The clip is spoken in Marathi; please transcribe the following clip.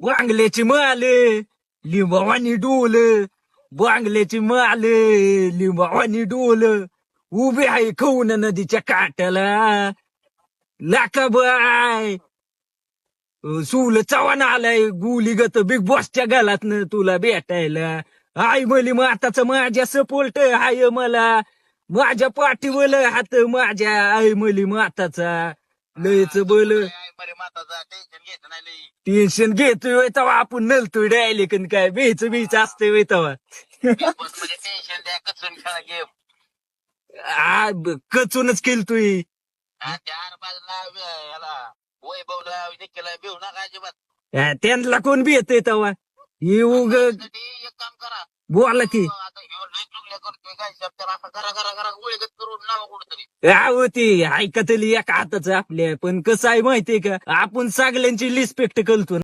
बांगल्याची माल लिंबावानी डोल, बांगल्याची माल लिंबावानी डोल, उभे आहे खवून नदीच्या काठाला. लाखाबाई सूल चव्हाण आलाय गुलीगत बिग बॉसच्या गालातनं तुला भेटायला. आई मली माताचं माझ्या सपोर्ट हाय मला, माझ्या पाठीवल हात माझ्या आई मली माताचा. लयच बोल बरे माताचा टेन्शन घ्यायचं नाही लई. टेन्शन घेतोय तेव्हा आपण नलतोय डायलेक काय बेच बीच असतंय तेव्हा. बस मध्ये टेन्शन द्या कचून खेळा गेम. कचूनच केलतोय. चार बाजूला याला वैभवला निकेला भिवू नका अजिबात. त्यांना कोण बी येतंय तेव्हा येऊ त्यासाठी एक काम करा. बोला की. आता ह्यो लय चुगल्या करतोय काय शब्द असं करा करा करा गोळीगत करून नाव कुठतरी. होती ऐकतली एका हाताचं आपल्या, पण कसं आहे माहितीये का आपण सगळ्यांची रिस्पेक्ट करतो.